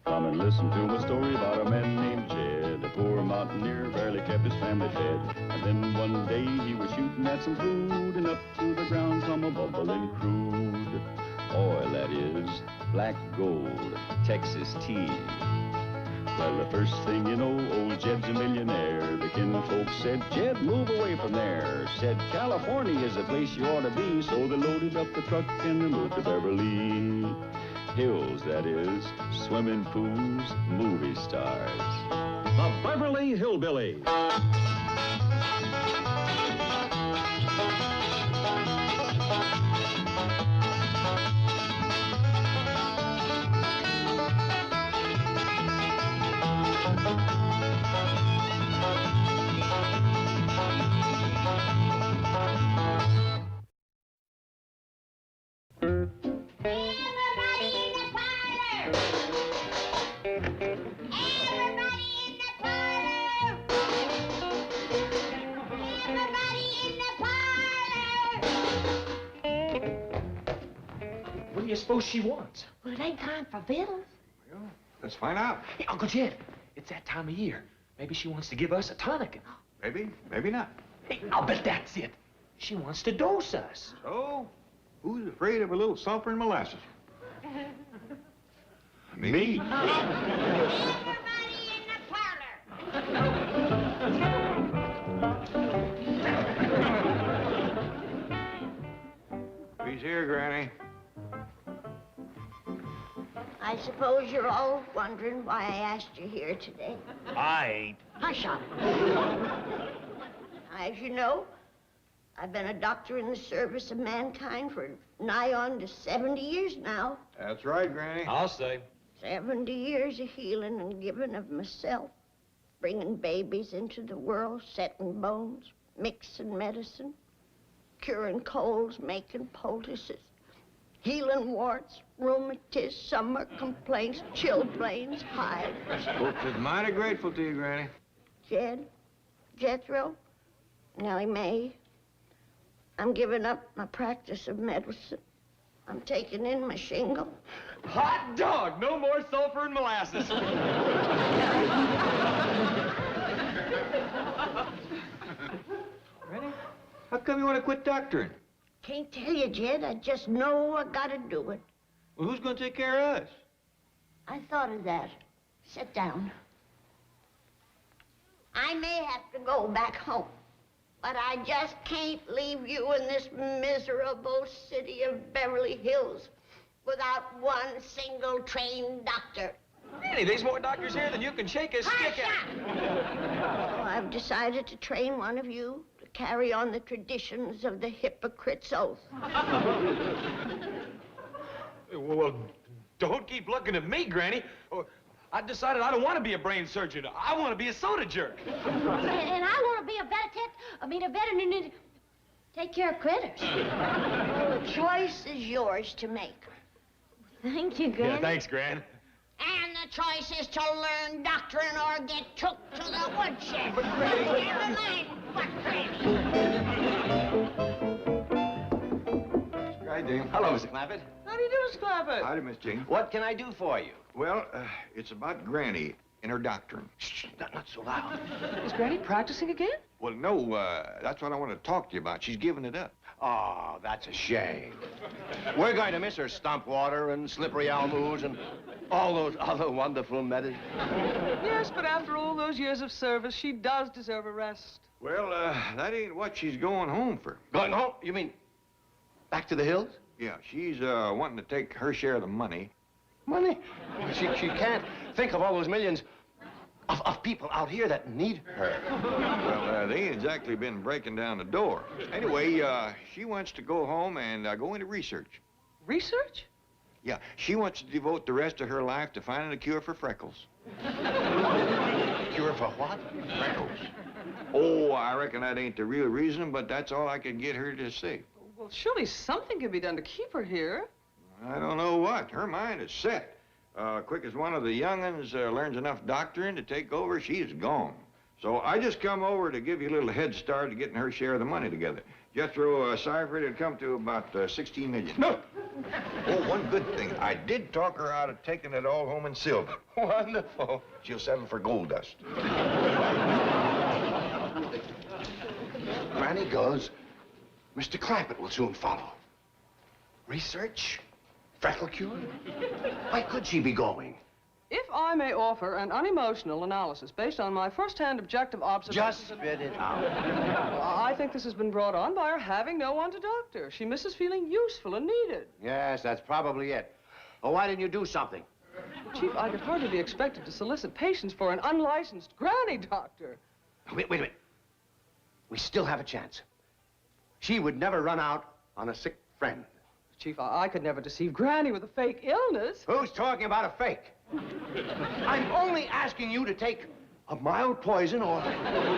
Come and listen to a story about a man named Jed. A poor mountaineer barely kept his family fed. And then one day he was shooting at some food, and up to the ground come a bubbling crude oil, that is, black gold, Texas tea. Well, the first thing you know, old Jed's a millionaire. The kinfolk said, Jed, move away from there. Said, California is the place you ought to be. So they loaded up the truck and they moved to Beverly Hills, that is, swimming pools, movie stars. The Beverly Hillbillies. What do you suppose she wants? Well, it ain't time for vittles. Well, let's find out. Hey, Uncle Jed, it's that time of year. Maybe she wants to give us a tonic. Maybe, maybe not. Hey, I'll bet that's it. She wants to dose us. So, who's afraid of a little sulfur and molasses? Me? Everybody in the parlor. He's here, Granny. I suppose you're all wondering why I asked you here today. I ain't. Hush up. As you know, I've been a doctor in the service of mankind for nigh on to 70 years now. That's right, Granny. I'll say. 70 years of healing and giving of myself, bringing babies into the world, setting bones, mixing medicine, curing colds, making poultices, healing warts, rheumatiz, summer complaints, chilblains, hives. Folks is mighty grateful to you, Granny. Jed, Jethro, Nellie Mae, I'm giving up my practice of medicine. I'm taking in my shingle. Hot dog! No more sulfur and molasses. Granny, how come you want to quit doctoring? Can't tell you, Jed. I just know I gotta do it. Well, who's going to take care of us? I thought of that. Sit down. I may have to go back home, but I just can't leave you in this miserable city of Beverly Hills without one single trained doctor. Granny, there's more doctors here than you can shake a stick at. Oh, I've decided to train one of you to carry on the traditions of the hypocrite's oath. Well, don't keep looking at me, Granny. I decided I don't want to be a brain surgeon. I want to be a soda jerk. And I want to be a veterinarian. Take care of critters. Well, the choice is yours to make. Thank you, Granny. Yeah, thanks, Gran. And the choice is to learn doctrine or get took to the woodshed. But, Granny... Never mind what, Granny. Hi, Jane. Hello, Mr. Clampett. How do you do, Mr. Clampett? Howdy, Miss Jane. What can I do for you? Well, it's about Granny and her doctoring. Shh, not so loud. Is Granny practicing again? Well, no, that's what I want to talk to you about. She's giving it up. Oh, that's a shame. We're going to miss her stump water and slippery almus and all those other wonderful medicines. Yes, but after all those years of service, she does deserve a rest. Well, that ain't what she's going home for. Going home? You mean back to the hills? Yeah, she's wanting to take her share of the money. Money? She can't think of all those millions of people out here that need her. Well, they ain't exactly been breaking down the door. Anyway, she wants to go home and go into research. Research? Yeah, she wants to devote the rest of her life to finding a cure for freckles. Cure for what? Freckles. Oh, I reckon that ain't the real reason, but that's all I could get her to say. Well, surely something can be done to keep her here. I don't know what. Her mind is set. Quick as one of the young'uns learns enough doctoring to take over, she's gone. So I just come over to give you a little head start to getting her share of the money together. Jethro, sorry for it had come to about 16 million. No! Oh, one good thing. I did talk her out of taking it all home in silver. Wonderful. She'll settle for gold dust. Granny goes, Mr. Clampett will soon follow. Research? Freckle cure? Why could she be going? If I may offer an unemotional analysis based on my first-hand objective observations... Just spit it out. I think this has been brought on by her having no one to doctor. She misses feeling useful and needed. Yes, that's probably it. Well, why didn't you do something? Chief, I could hardly be expected to solicit patients for an unlicensed granny doctor. Wait a minute. We still have a chance. She would never run out on a sick friend. Chief, I could never deceive Granny with a fake illness. Who's talking about a fake? I'm only asking you to take a mild poison or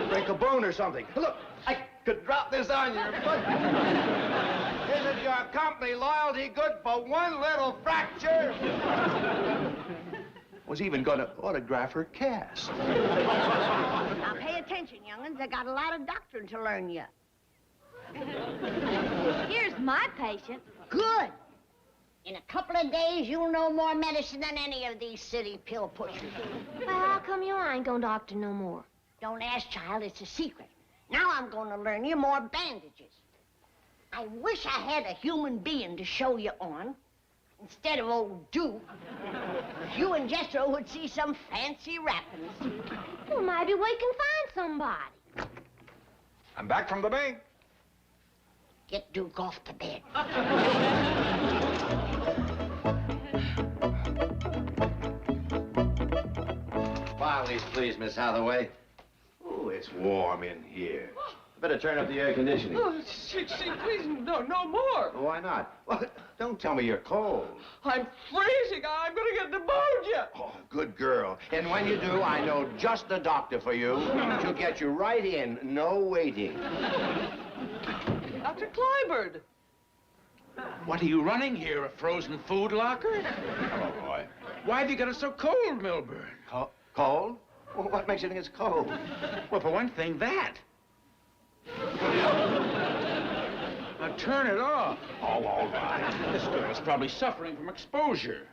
break a bone or something. Look, I could drop this on you, but isn't your company loyalty good for one little fracture? Was even going to autograph her cast. Now pay attention, young'uns. I got a lot of doctoring to learn yet. Here's my patient. Good. In a couple of days, you'll know more medicine than any of these city pill pushers. Well, how come you ain't gonna doctor no more? Don't ask, child. It's a secret. Now I'm going to learn you more bandages. I wish I had a human being to show you on. Instead of old Duke, you and Jethro would see some fancy wrappings. Well, maybe we can find somebody. I'm back from the bank. Get Duke off to bed. File these, please, Miss Hathaway. Oh, it's warm in here. Better turn up the air conditioning. Oh, chief, please, no more. Why not? Well, don't tell me you're cold. I'm freezing. I'm gonna get pneumonia. Oh, good girl. And when you do, I know just the doctor for you. She'll get you right in, no waiting. Dr. Clyburn. What are you running here, a frozen food locker? Hello, boy. Why have you got it so cold, Milburn? Cold? Well, what makes you think it's cold? Well, for one thing, that. Now turn it off. Oh, all right. This girl's probably suffering from exposure.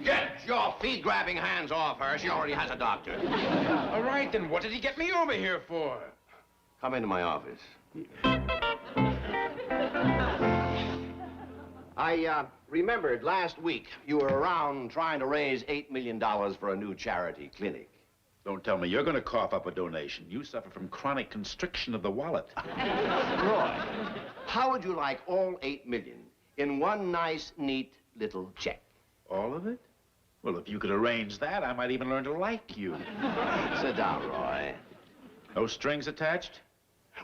Get your feet-grabbing hands off her. She already has a doctor. All right, then what did he get me over here for? Come into my office. I remembered last week you were around trying to raise $8 million for a new charity clinic. Don't tell me you're going to cough up a donation. You suffer from chronic constriction of the wallet. Roy, how would you like all $8 million in one nice, neat little check? All of it? Well, if you could arrange that, I might even learn to like you. Sit down, Roy. No strings attached?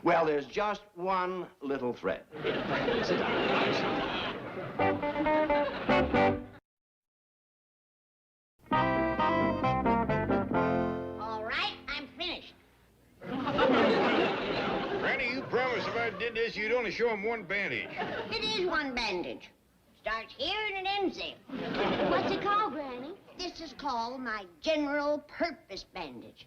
Well, there's just one little thread. Sit down. All right, I'm finished. Granny, you promised if I did this, you'd only show him one bandage. It is one bandage. Starts here and it ends there. What's it called, Granny? This is called my general purpose bandage.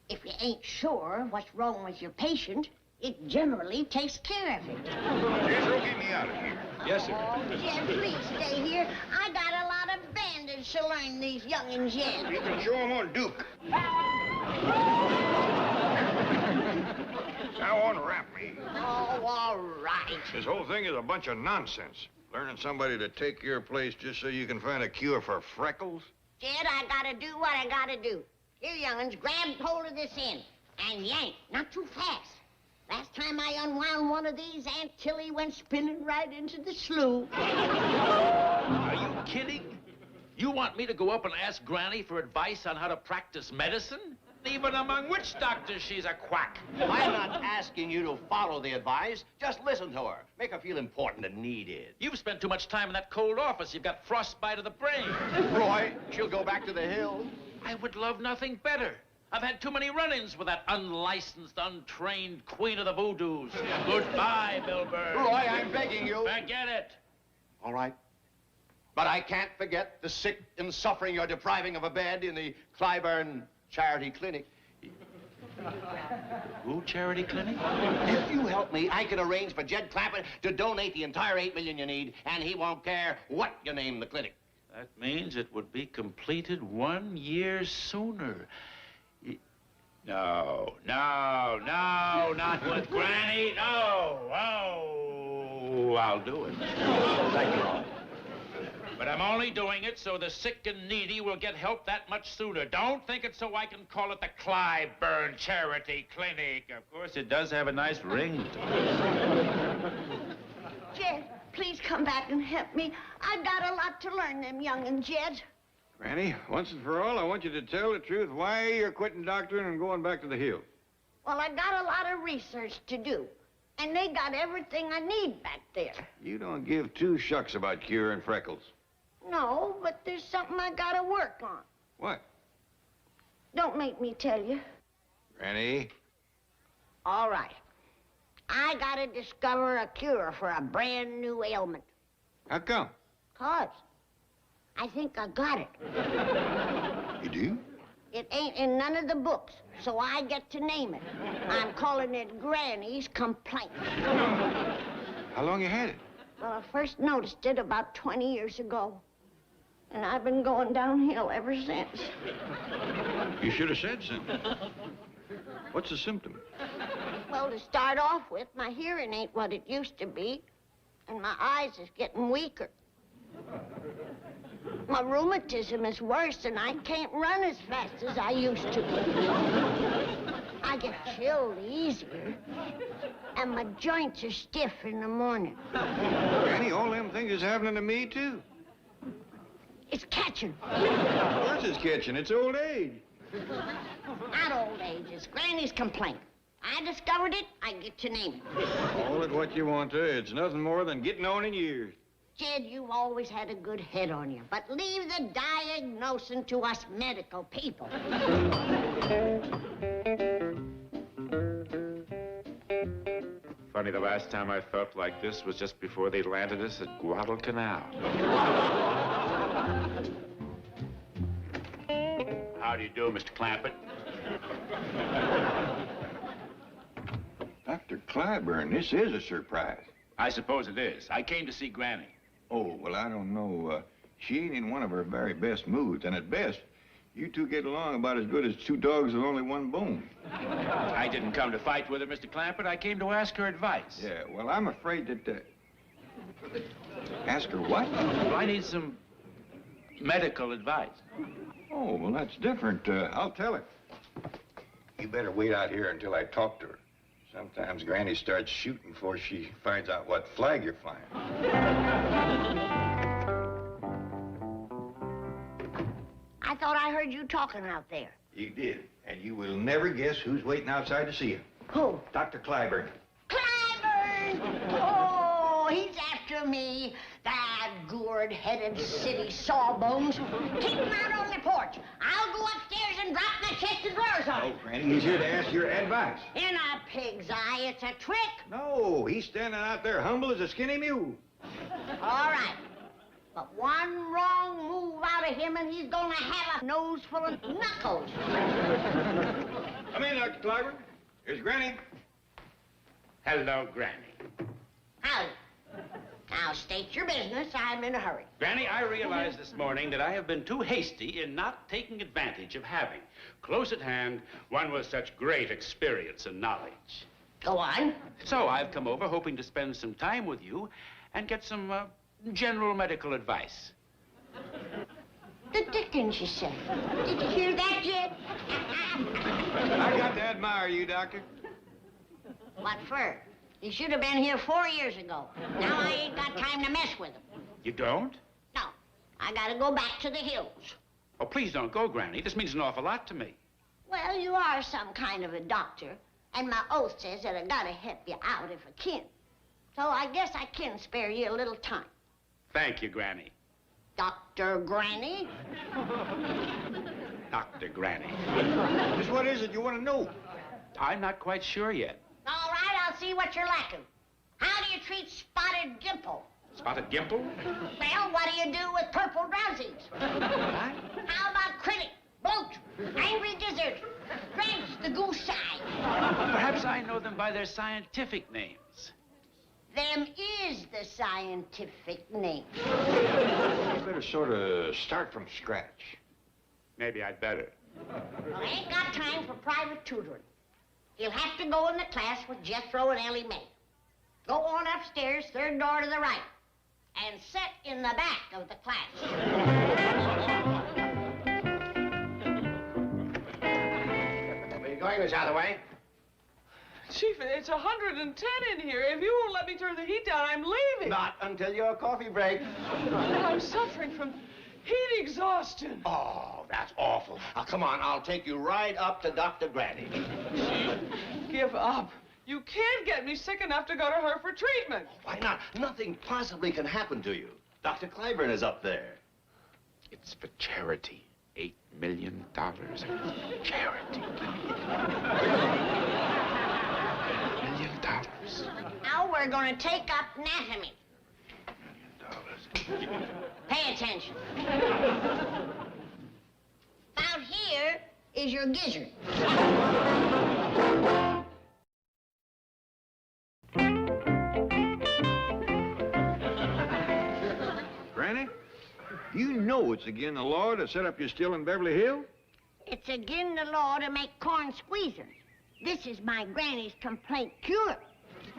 If you ain't sure what's wrong with your patient, it generally takes care of it. Jethro, get me out of here. Yes, sir. Oh, Jed, please stay here. I got a lot of bandage to learn these young'uns yet. You can show him on Duke. Now unwrap me. Oh, all right. This whole thing is a bunch of nonsense. Learning somebody to take your place just so you can find a cure for freckles? Jed, I gotta do what I gotta do. Here, young'uns, grab hold of this end and yank, not too fast. Last time I unwound one of these, Aunt Tilly went spinning right into the slough. Are you kidding? You want me to go up and ask Granny for advice on how to practice medicine? Even among witch doctors, she's a quack. I'm not asking you to follow the advice. Just listen to her. Make her feel important and needed. You've spent too much time in that cold office. You've got frostbite of the brain. Roy, she'll go back to the hills. I would love nothing better. I've had too many run-ins with that unlicensed, untrained queen of the voodoos. Goodbye, Milburn. Roy, I'm begging you. Forget it. All right. But I can't forget the sick and suffering you're depriving of a bed in the Clyburn Charity Clinic. Who charity clinic? If you help me, I can arrange for Jed Clampett to donate the entire $8 million you need, and he won't care what you name the clinic. That means it would be completed 1 year sooner. No, not with Granny. No. Oh, I'll do it. Thank you. But I'm only doing it so the sick and needy will get help that much sooner. Don't think it's so I can call it the Clyburn Charity Clinic. Of course, it does have a nice ring to it. Jed, please come back and help me. I've got a lot to learn, them young'uns, Jed. Granny, once and for all, I want you to tell the truth why you're quitting doctoring and going back to the hills. Well, I got a lot of research to do, and they got everything I need back there. You don't give two shucks about curing freckles. No, but there's something I gotta work on. What? Don't make me tell you. Granny? All right. I gotta discover a cure for a brand new ailment. How come? 'Cause I think I got it. You do? It ain't in none of the books, so I get to name it. I'm calling it Granny's Complaint. How long you had it? Well, I first noticed it about 20 years ago. And I've been going downhill ever since. You should have said something. What's the symptom? Well, to start off with, my hearing ain't what it used to be, and my eyes is getting weaker. My rheumatism is worse, and I can't run as fast as I used to. I get chilled easier, and my joints are stiff in the morning. Granny, all them things is happening to me, too. It's catching. Of course it's catching. It's old age. Not old age. It's Granny's Complaint. I discovered it, I get to name it. Call it what you want to. It's nothing more than getting on in years. Jed, you've always had a good head on you, but leave the diagnosing to us medical people. Funny, the last time I felt like this was just before they landed us at Guadalcanal. How do you do, Mr. Clampett? Dr. Clyburn, this is a surprise. I suppose it is. I came to see Granny. Oh, well, I don't know. She ain't in one of her very best moods, and at best, you two get along about as good as two dogs with only one bone. I didn't come to fight with her, Mr. Clampett. I came to ask her advice. Yeah, well, I'm afraid that, Ask her what? Well, I need some medical advice. Oh, well, that's different. I'll tell her. You better wait out here until I talk to her. Sometimes Granny starts shooting before she finds out what flag you're flying. I thought I heard you talking out there. You did, and you will never guess who's waiting outside to see you. Who? Dr. Clyburn. Clyburn! Oh, he's after me. That gourd-headed city sawbones. Keep him out on the porch. I'll go upstairs and drop my chest of drawers on him. Oh, Granny, he's here to ask your advice. In a pig's eye, it's a trick. No, he's standing out there humble as a skinny mule. All right. But one wrong move out of him and he's gonna have a nose full of knuckles. Come in, Dr. Clyburn. Here's Granny. Hello, Granny. Howdy. Now, state your business. I'm in a hurry. Granny, I realized this morning that I have been too hasty in not taking advantage of having close at hand one with such great experience and knowledge. Go on. So I've come over hoping to spend some time with you and get some general medical advice. The dickens, you say. Did you hear that, Jed? I got to admire you, Doctor. What for? He should have been here 4 years ago. Now I ain't got time to mess with him. You don't? No. I gotta go back to the hills. Oh, please don't go, Granny. This means an awful lot to me. Well, you are some kind of a doctor, and my oath says that I gotta help you out if I can. So I guess I can spare you a little time. Thank you, Granny. Dr. Granny? Dr. Granny. Just what is it you want to know? I'm not quite sure yet. All right, I'll see what you're lacking. How do you treat Spotted Gimple? Spotted Gimple? Well, what do you do with Purple Drowsies? How about Critic, Bloat, Angry Gizzard, Dredge the Goose Eye? know them by their scientific names. Them is the scientific name. You better sort of start from scratch. Maybe I'd better. Well, I ain't got time for private tutoring. You'll have to go in the class with Jethro and Ellie Mae. Go on upstairs, third door to the right, and sit in the back of the class. Where are you going this other way? Chief, it's 110 in here. If you won't let me turn the heat down, I'm leaving. Not until your coffee break. I'm suffering from heat exhaustion. Oh, that's awful. Now, come on, I'll take you right up to Dr. Granny. Give up. You can't get me sick enough to go to her for treatment. Why not? Nothing possibly can happen to you. Dr. Clyburn is up there. It's for charity. $8 million. Charity. $8 million. Now we're going to take up anatomy. Pay attention. About here is your gizzard. Granny, you know it's against the law to set up your still in Beverly Hills? It's against the law to make corn squeezers. This is my granny's complaint cure.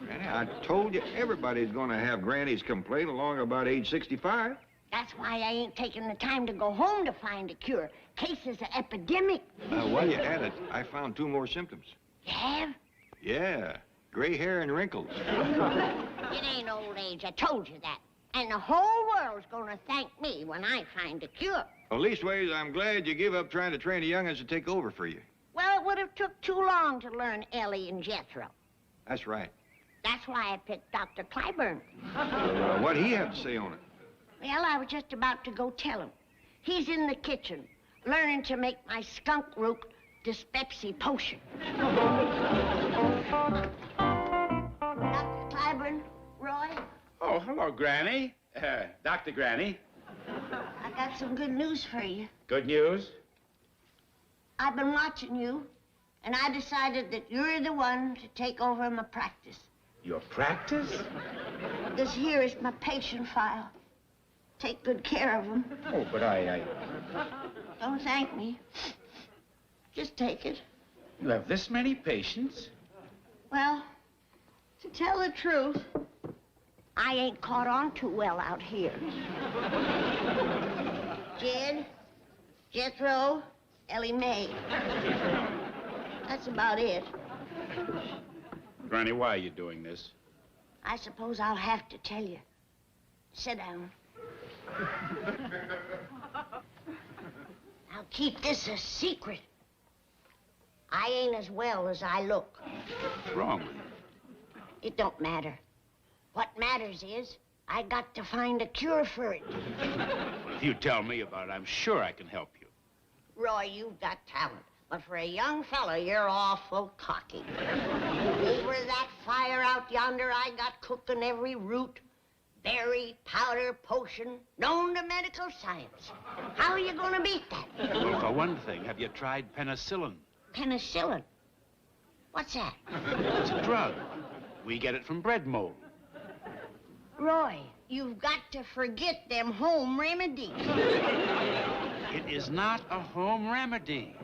Granny, I told you everybody's going to have Granny's complaint along about age 65. That's why I ain't taking the time to go home to find a cure. Case is an epidemic. While you're at it, I found 2 more symptoms. You have? Yeah, gray hair and wrinkles. It ain't old age, I told you that. And the whole world's gonna thank me when I find a cure. Well, leastways, I'm glad you give up trying to train the young'uns to take over for you. Well, it would have took too long to learn Ellie and Jethro. That's right. That's why I picked Dr. Clyburn. What'd he have to say on it? Well, I was just about to go tell him. He's in the kitchen, learning to make my skunk root dyspepsy potion. Dr. Clyburn, Roy? Oh, hello, Granny. Dr. Granny. I got some good news for you. Good news? I've been watching you, and I decided that you're the one to take over my practice. Your practice? This here is my patient file. Take good care of them. Oh, but I... Don't thank me. Just take it. You have this many patients? Well, to tell the truth, I ain't caught on too well out here. Jed, Jethro, Ellie Mae. That's about it. Granny, why are you doing this? I suppose I'll have to tell you. Sit down. Now keep this a secret. I ain't as well as I look. What's wrong with you? It don't matter. What matters is I got to find a cure for it. Well, if you tell me about it, I'm sure I can help you. Roy, you've got talent. But for a young fella, you're awful cocky. Over that fire out yonder, I got cooking every root, berry, powder, potion, known to medical science. How are you going to beat that? Well, for one thing, have you tried penicillin? Penicillin? What's that? It's a drug. We get it from bread mold. Roy, you've got to forget them home remedies. It is not a home remedy.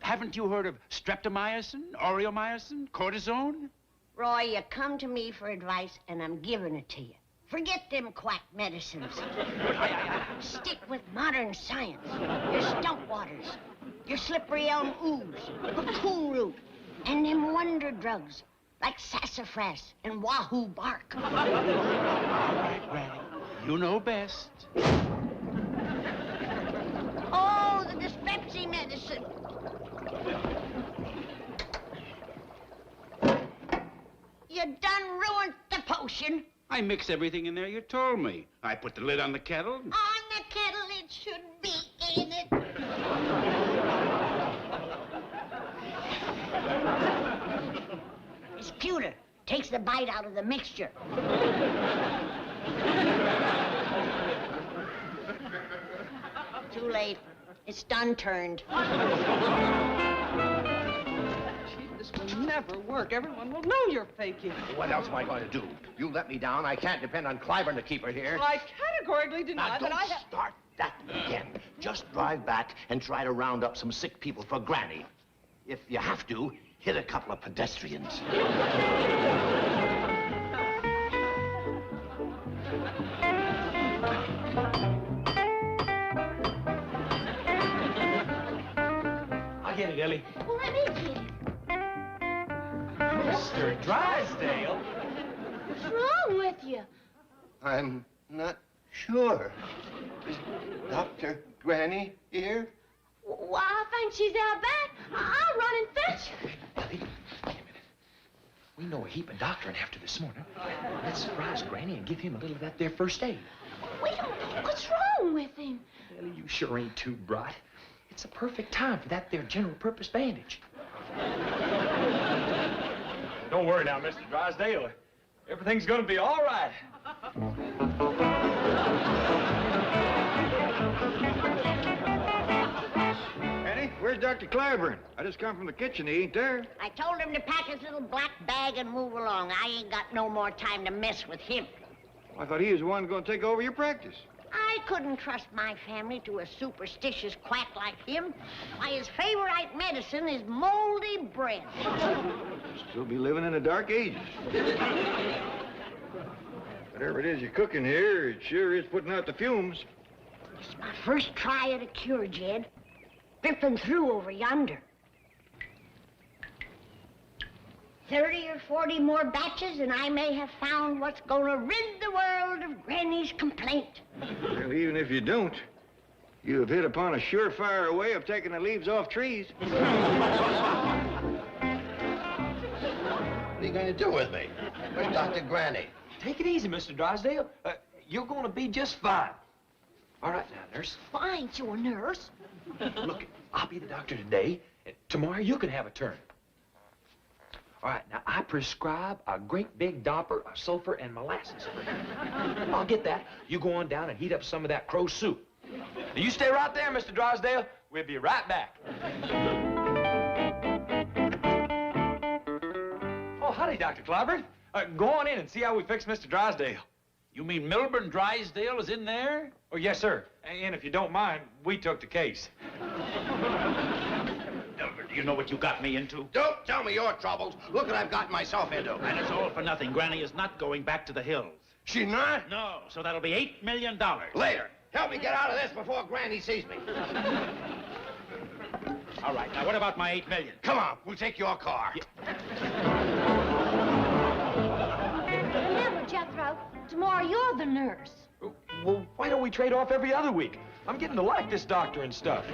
Haven't you heard of streptomycin, aureomycin, cortisone? Roy, you come to me for advice, and I'm giving it to you. Forget them quack medicines. Stick with modern science. Your stump waters, your slippery elm ooze, cocoon root, and them wonder drugs like sassafras and wahoo bark. All right, Granny. You know best. Oh, the dyspepsy medicine. You done ruined the potion. I mix everything in there you told me. I put the lid on the kettle. On the kettle it should be, ain't it? It's pewter. Takes the bite out of the mixture. Too late. It's done turned. Chief, this will never never work. Everyone will know you're faking. What else am I going to do? You let me down. I can't depend on Clyburn to keep her here. I categorically deny Now, that I don't have... start that again. Just drive back and try to round up some sick people for Granny. If you have to, hit a couple of pedestrians. I'll get it, Ellie. Well, let me get it. Mr. Drysdale. What's wrong with you? I'm not sure. Is Dr. Granny here? Well, I think she's out back. I'll run and fetch her. Ellie, wait a minute. We know a heap of doctoring after this morning. Let's surprise Granny and give him a little of that there first aid. We don't know what's wrong with him. Ellie, you sure ain't too bright. It's a perfect time for that there general purpose bandage. Don't worry now, Mr. Drysdale. Everything's gonna be all right. Annie, where's Dr. Clyburn? I just come from the kitchen. He ain't there. I told him to pack his little black bag and move along. I ain't got no more time to mess with him. I thought he was the one going to take over your practice. I couldn't trust my family to a superstitious quack like him. Why, his favorite medicine is moldy bread. Still be living in the dark ages. Whatever it is you're cooking here, it sure is putting out the fumes. It's my first try at a cure, Jed. Dripping through over yonder. 30 or 40 more batches, and I may have found what's going to rid the world of Granny's complaint. Well, even if you don't, you have hit upon a surefire way of taking the leaves off trees. What are you going to do with me? Where's Dr. Granny? Take it easy, Mr. Drysdale. You're gonna be just fine. All right now, nurse. Well, I ain't your nurse. Look, I'll be the doctor today. And tomorrow you can have a turn. All right, now I prescribe a great big dopper of sulfur and molasses. I'll get that. You go on down and heat up some of that crow soup. Now, you stay right there, Mr. Drysdale. We'll be right back. Oh, howdy, Dr. Clyburn. Go on in and see how we fix Mr. Drysdale. You mean Milburn Drysdale is in there? Oh, yes, sir. And if you don't mind, we took the case. Milburn, do you know what you got me into? Don't tell me your troubles. Look what I've gotten myself into. And it's all for nothing. Granny is not going back to the hills. She not? No, so that'll be $8 million. Later. Help me get out of this before Granny sees me. All right, now what about my $8 million? Come on, we'll take your car. Remember, Jethro, tomorrow you're the nurse. Well, why don't we trade off every other week? I'm getting to like this doctor and stuff.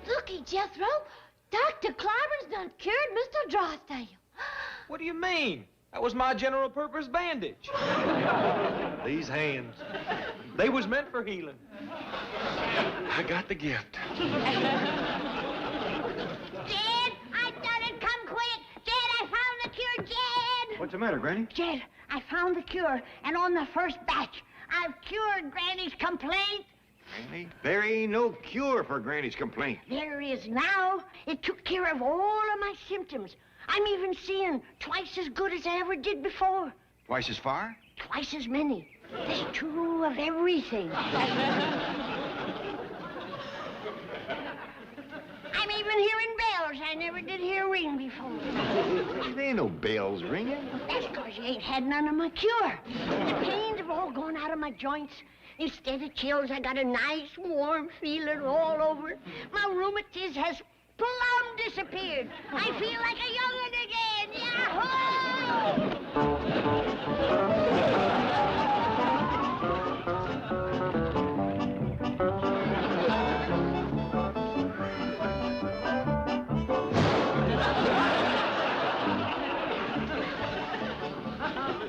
Looky, Jethro, Dr. Clyburn's done cured Mr. Drysdale. What do you mean? That was my general purpose bandage. These hands, they was meant for healing. I got the gift. Jed, I done it. Come quick. Jed, I found the cure, Jed. What's the matter, Granny? Jed, I found the cure, and on the first batch, I've cured Granny's complaint. Granny? There ain't no cure for Granny's complaint. There is now. It took care of all of my symptoms. I'm even seeing twice as good as I ever did before. Twice as far? Twice as many. There's two of everything. I'm even hearing bells I never did hear ring before. There ain't no bells ringing. That's because you ain't had none of my cure. The pains have all gone out of my joints. Instead of chills, I got a nice, warm feeling all over. My rheumatiz has plumb disappeared. I feel like a young'un again.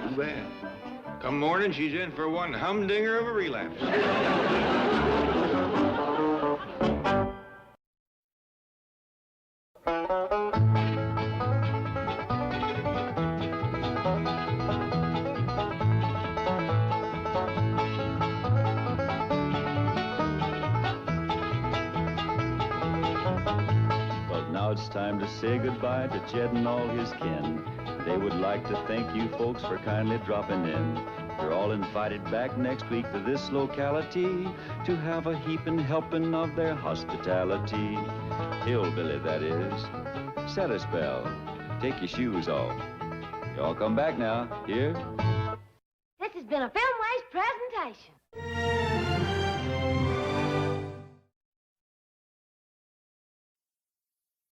Too bad. Come morning, she's in for one humdinger of a relapse. time to say goodbye to Jed and all his kin. They would like to thank you folks for kindly dropping in. You're all invited back next week to this locality to have a heaping helping of their hospitality. Hillbilly, that is. Set a spell. Take your shoes off. Y'all come back now. Here? This has been a Filmways presentation.